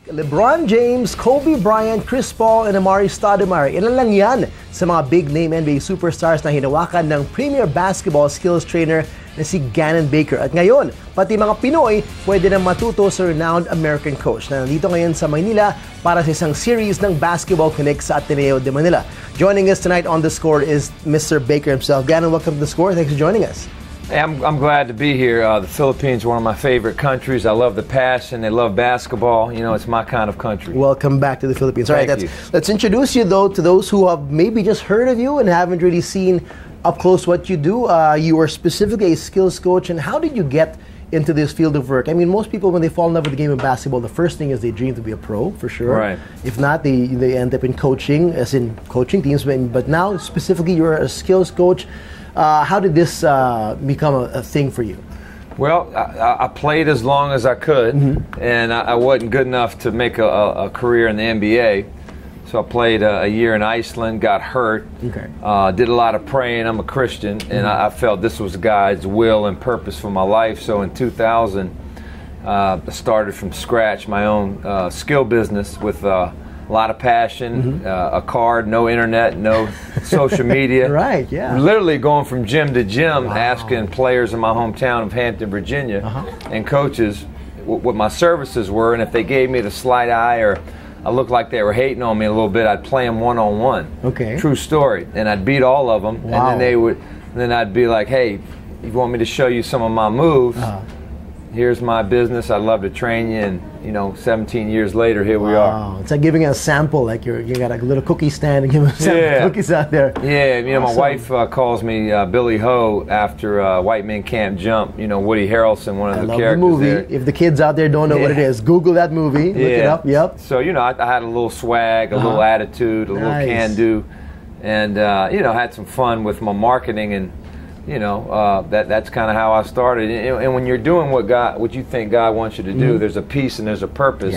LeBron James, Kobe Bryant, Chris Paul, and Amari Stoudemire. Ilan lang yan sa mga big-name NBA superstars na hinawakan ng premier basketball skills trainer na si Ganon Baker. At ngayon, pati mga Pinoy pwede na matuto sa renowned American coach na nandito ngayon sa Maynila para sa isang series ng Basketball Connect sa Ateneo de Manila. Joining us tonight on The Score is Mr. Baker himself. Ganon, welcome to The Score. Thanks for joining us. Hey, I'm glad to be here. The Philippines is one of my favorite countries. I love the passion. They love basketball. You know, it's my kind of country. Welcome back to the Philippines. All right, Thank you. Let's introduce you, though, to those who have maybe just heard of you and haven't really seen up close what you do. You are specifically a skills coach. And how did you get into this field of work? I mean, most people, when they fall in love with the game of basketball, the first thing is they dream to be a pro, for sure. Right. If not, they end up in coaching, as in coaching teams. But now, specifically, you're a skills coach. How did this become a thing for you? Well, I played as long as I could, and I wasn't good enough to make a career in the NBA. So I played a year in Iceland, got hurt, did a lot of praying. I'm a Christian, and I felt this was God's will and purpose for my life. So in 2000, I started from scratch my own skill business with a lot of passion, a card, no internet, no social media. Right, yeah. Literally going from gym to gym, asking players in my hometown of Hampton, Virginia, and coaches what my services were, and if they gave me the slight eye or I looked like they were hating on me a little bit, I'd play them one-on-one. Okay. True story. And I'd beat all of them, and then I'd be like, hey, you want me to show you some of my moves? Here's my business. I'd love to train you, and 17 years later, here we are. It's like giving a sample, like you got a little cookie stand and giving some cookies out there. Yeah, my wife calls me Billy Ho after White Men Can't Jump. Woody Harrelson, one of the characters the movie. there. If the kids out there don't know what it is, Google that movie. Look it up. Yep. So I had a little swag, a little attitude, a little can-do, and had some fun with my marketing and. That's kind of how I started. And when you're doing what you think God wants you to do, there's a peace and there's a purpose,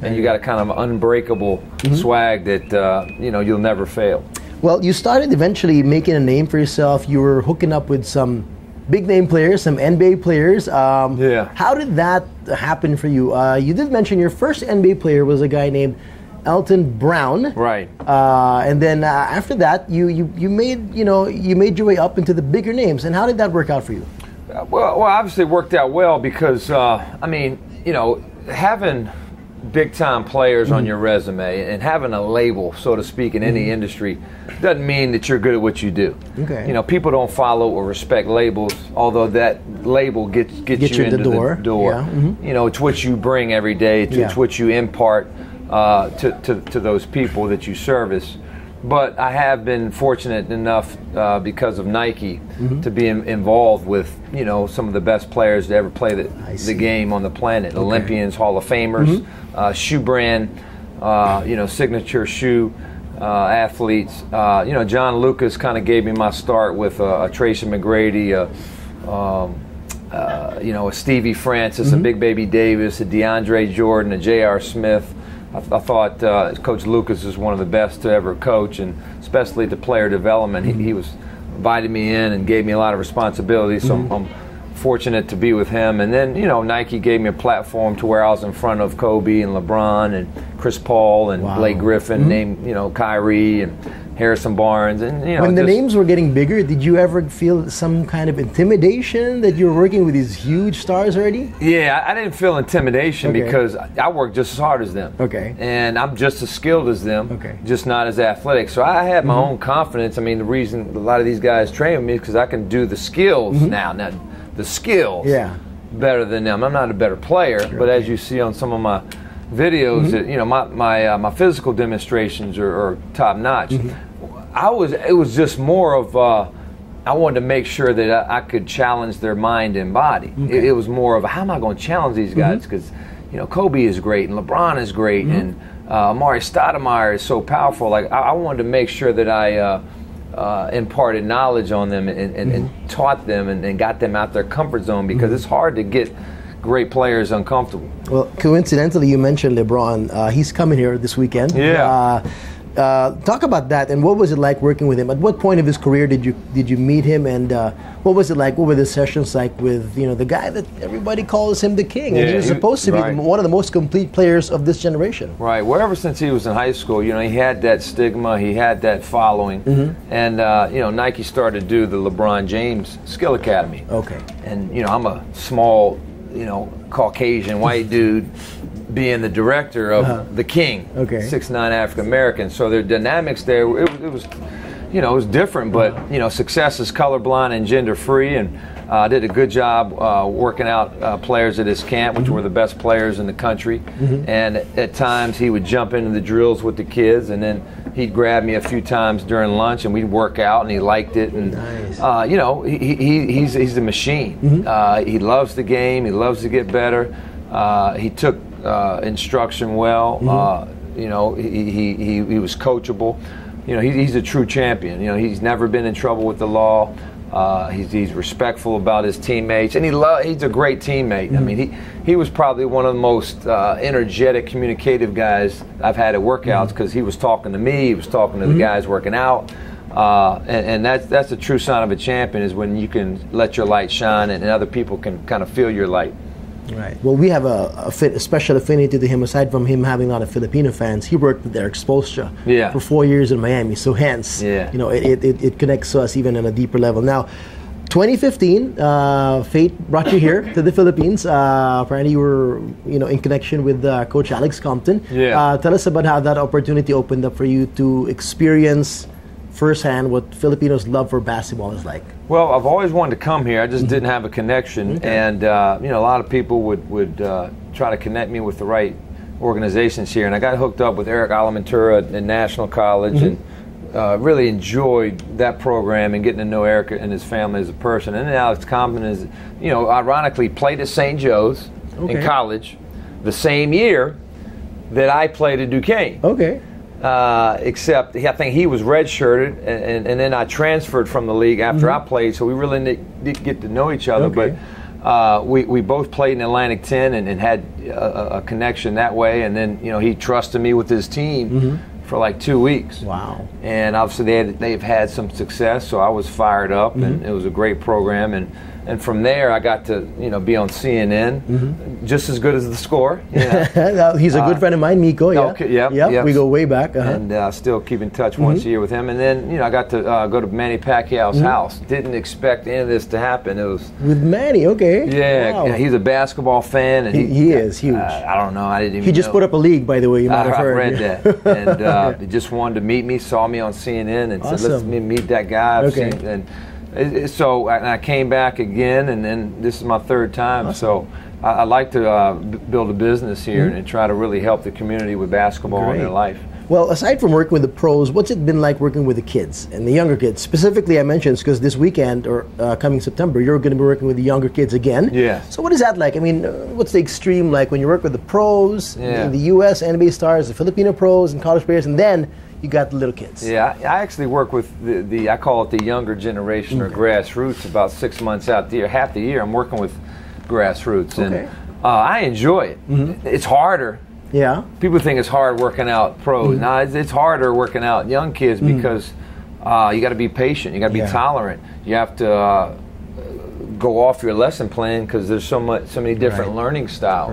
and you got a kind of unbreakable swag that you'll never fail. Well, you started eventually making a name for yourself. You were hooking up with some big name players, some NBA players. How did that happen for you? You did mention your first NBA player was a guy named Elton Brown, right? And then after that, you made your way up into the bigger names. And how did that work out for you? Well, obviously it worked out well because having big time players on your resume and having a label, so to speak, in any industry doesn't mean that you're good at what you do. Okay. People don't follow or respect labels, although that label gets you into the door. Yeah. It's what you bring every day. It's what you impart. To those people that you service. But I have been fortunate enough because of Nike to be involved with some of the best players to ever play the game on the planet. Olympians, Hall of Famers, shoe brand, signature shoe athletes. John Lucas kind of gave me my start with a Tracy McGrady, a Stevie Francis, a Big Baby Davis, a DeAndre Jordan, a J.R. Smith. I thought Coach Lucas is one of the best to ever coach, and especially to player development. He was invited me in and gave me a lot of responsibility, so I'm fortunate to be with him. And then, Nike gave me a platform to where I was in front of Kobe and LeBron and Chris Paul and Blake Griffin, named Kyrie and Harrison Barnes, and when the names were getting bigger, did you ever feel some kind of intimidation that you're working with these huge stars already? Yeah, I didn't feel intimidation because I work just as hard as them. Okay. And I'm just as skilled as them, just not as athletic. So I had my own confidence. I mean, the reason a lot of these guys train with me is because I can do the skills now. Now, the skills better than them. I'm not a better player, but as you see on some of my videos, my physical demonstrations are top notch. It was just more of I wanted to make sure that I could challenge their mind and body. It was more of how am I going to challenge these guys, because Kobe is great and LeBron is great and Amari Stoudemire is so powerful. Like I wanted to make sure that I imparted knowledge on them and taught them and got them out their comfort zone, because it's hard to get great players uncomfortable. Well, coincidentally, you mentioned LeBron. He's coming here this weekend. talk about that, and what was it like working with him? At what point of his career did you meet him, and what was it like? What were the sessions like with the guy that everybody calls him the king? And he was supposed to be one of the most complete players of this generation. Right. Well, ever since he was in high school, he had that stigma, he had that following, and Nike started to do the LeBron James Skill Academy. Okay. And I'm a small, Caucasian white dude, being the director of the King, 6'9" African American. So their dynamics there, it was different, but success is colorblind and gender free, and did a good job working out players at his camp, which were the best players in the country. And at times he would jump into the drills with the kids, and then he'd grab me a few times during lunch, and we'd work out, and he liked it. And he's a machine. He loves the game. He loves to get better. He took instruction well. He was coachable. He's a true champion. He's never been in trouble with the law. He's respectful about his teammates, and he's a great teammate. I mean, he was probably one of the most energetic, communicative guys I've had at workouts, because he was talking to me, he was talking to the guys working out, and that's the true sign of a champion, is when you can let your light shine and other people can kind of feel your light. Right. Well, we have a special affinity to him. Aside from him having a lot of Filipino fans, he worked with Eric Spoelstra for 4 years in Miami. So hence, it connects to us even on a deeper level. Now, 2015, fate brought you here to the Philippines. Apparently, you were in connection with Coach Alex Compton. Tell us about how that opportunity opened up for you to experience firsthand what Filipinos' love for basketball is like. Well, I've always wanted to come here. I just didn't have a connection, and a lot of people would try to connect me with the right organizations here, and I got hooked up with Eric Alamantura at National College, and really enjoyed that program and getting to know Eric and his family as a person. And then Alex Compton is, ironically played at St. Joe's in college the same year that I played at Duquesne. Except I think he was redshirted, and then I transferred from the league after I played, so we really didn't get to know each other. But we both played in Atlantic 10 and had a connection that way. And then he trusted me with his team for like 2 weeks. Wow! And obviously they've had some success, so I was fired up, and it was a great program. And from there, I got to be on CNN, just as good as the Score. He's a good friend of mine, Miko. We go way back. And still keep in touch once a year with him. And then I got to go to Manny Pacquiao's house. Didn't expect any of this to happen. It was with Manny. Yeah, wow. He's a basketball fan, and he is huge. I don't know. I didn't even. He just put up a league, by the way. You might have heard. I read that, and he just wanted to meet me. Saw me on CNN, and said, "Let's meet that guy." So I came back again, and then this is my third time. So I like to build a business here and try to really help the community with basketball in their life. Well, aside from working with the pros, what's it been like working with the kids and the younger kids? Specifically, I mentioned because this weekend or coming September, you're going to be working with the younger kids again. So what is that like? I mean, what's the extreme like when you work with the pros, the U.S. NBA stars, the Filipino pros and college players, and then you got the little kids? Yeah, I actually work with I call it the younger generation or grassroots. About 6 months out there, half the year, I'm working with grassroots, and I enjoy it. It's harder. People think it's hard working out pros. No, it's harder working out young kids because you got to be patient. You got to be tolerant. You have to go off your lesson plan because there's so many different learning styles.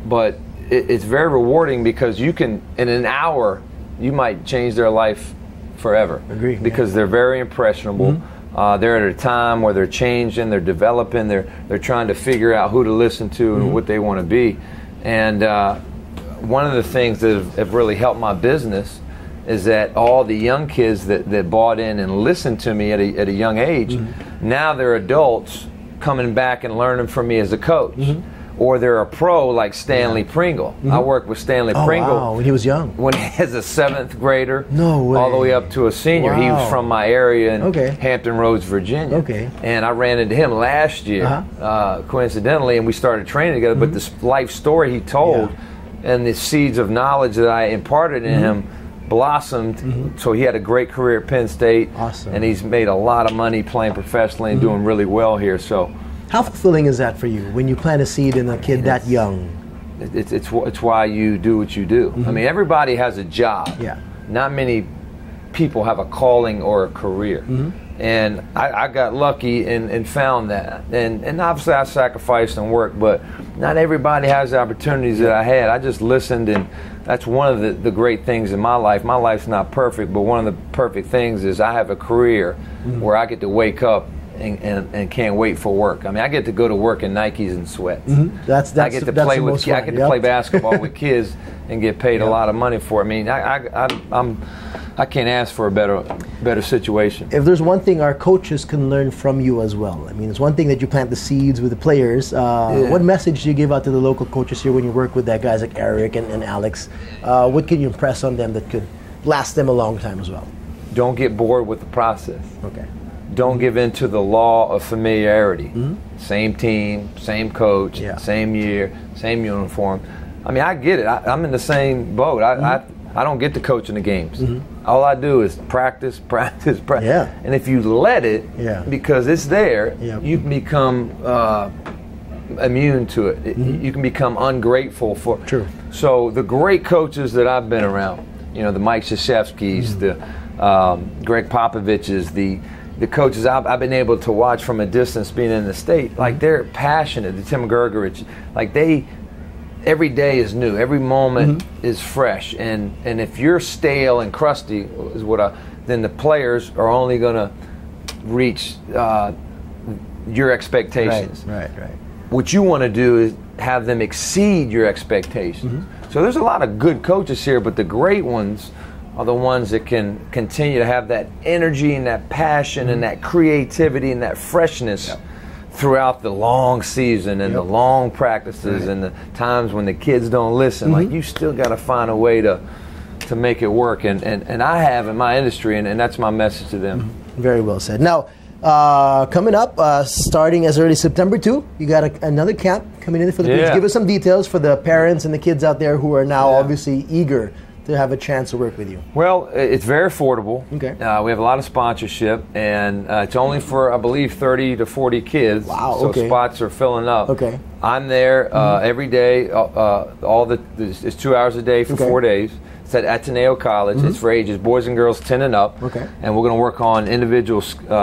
But it's very rewarding because you can, in an hour, you might change their life forever. Because they're very impressionable. They're at a time where they're changing, they're developing, they're trying to figure out who to listen to and what they want to be. And one of the things that have really helped my business is that all the young kids that bought in and listened to me at a young age, now they're adults coming back and learning from me as a coach. Or they're a pro like Stanley Pringle. I worked with Stanley Pringle when he was young. When he was a 7th grader, no way, all the way up to a senior. He was from my area in Hampton Roads, Virginia. And I ran into him last year, coincidentally, and we started training together. But this life story he told and the seeds of knowledge that I imparted in him blossomed. So he had a great career at Penn State. And he's made a lot of money playing professionally and doing really well here. So. How fulfilling is that for you when you plant a seed in a kid that young? it's why you do what you do. I mean, everybody has a job. Yeah. Not many people have a calling or a career. And I got lucky and found that. And obviously I sacrificed and worked, but not everybody has the opportunities that I had. I just listened, and that's one of the great things in my life. My life's not perfect, but one of the perfect things is I have a career where I get to wake up and can't wait for work. I mean, I get to go to work in Nikes and sweats. I get to play with. I get to play basketball with kids and get paid a lot of money for it. I mean, I can't ask for a better situation. If there's one thing our coaches can learn from you as well, I mean, it's one thing that you plant the seeds with the players. What message do you give out to the local coaches here when you work with that guys like Eric and Alex? What can you impress on them that could last them a long time as well? Don't get bored with the process. Okay. Don't give in to the law of familiarity. Same team, same coach, same year, same uniform. I mean, I get it. I'm in the same boat. I don't get to coach in the games. All I do is practice. And if you let it, because it's there, you can become immune to it. You can become ungrateful for it. True. So the great coaches that I've been around, you know, the Mike Krzyzewskis, the Greg Popoviches, the coaches I've been able to watch from a distance being in the state, like they're passionate. The Tim Gergerich, like every day is new, every moment is fresh, and if you're stale and crusty, then the players are only going to reach your expectations. Right. What you want to do is have them exceed your expectations. So there's a lot of good coaches here, but the great ones are the ones that can continue to have that energy and that passion and that creativity and that freshness throughout the long season and the long practices and the times when the kids don't listen. Like, you still got to find a way to make it work, and I have in my industry, and that's my message to them. Very well said. Now, coming up, starting as early September 2, you got another camp coming in for the kids. Give us some details for the parents and the kids out there who are now obviously eager to have a chance to work with you. Well, it's very affordable. Okay. We have a lot of sponsorship, and it's only for, I believe, 30 to 40 kids. Wow. So spots are filling up. Okay. I'm there every day. It's 2 hours a day for 4 days. It's at Ateneo College. It's for ages boys and girls 10 and up. Okay. And we're going to work on individual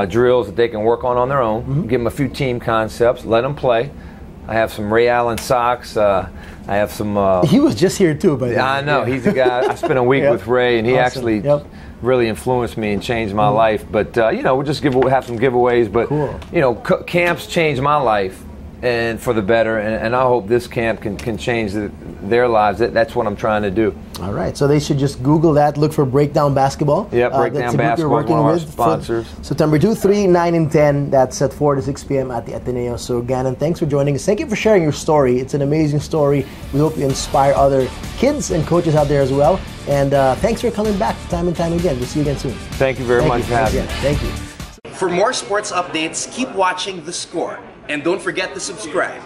drills that they can work on their own. Give them a few team concepts. Let them play. I have some Ray Allen socks. I have some. He was just here too, by the way. I know. He's a guy. I spent a week with Ray, and he actually really influenced me and changed my life. But you know, we'll just have some giveaways. But you know, camps changed my life, and for the better. And I hope this camp can change their lives. That's what I'm trying to do. All right. So they should just Google that. Look for Breakdown Basketball. Yeah, Breakdown Basketball. Working one of our with sponsors. September 2, 3, 9, and 10. That's at 4 to 6 p.m. at the Ateneo. So Ganon, thanks for joining us. Thank you for sharing your story. It's an amazing story. We hope you inspire other kids and coaches out there as well. And thanks for coming back time and time again. We'll see you again soon. Thank you very much for having me. Thank you. For more sports updates, keep watching The Score. And don't forget to subscribe.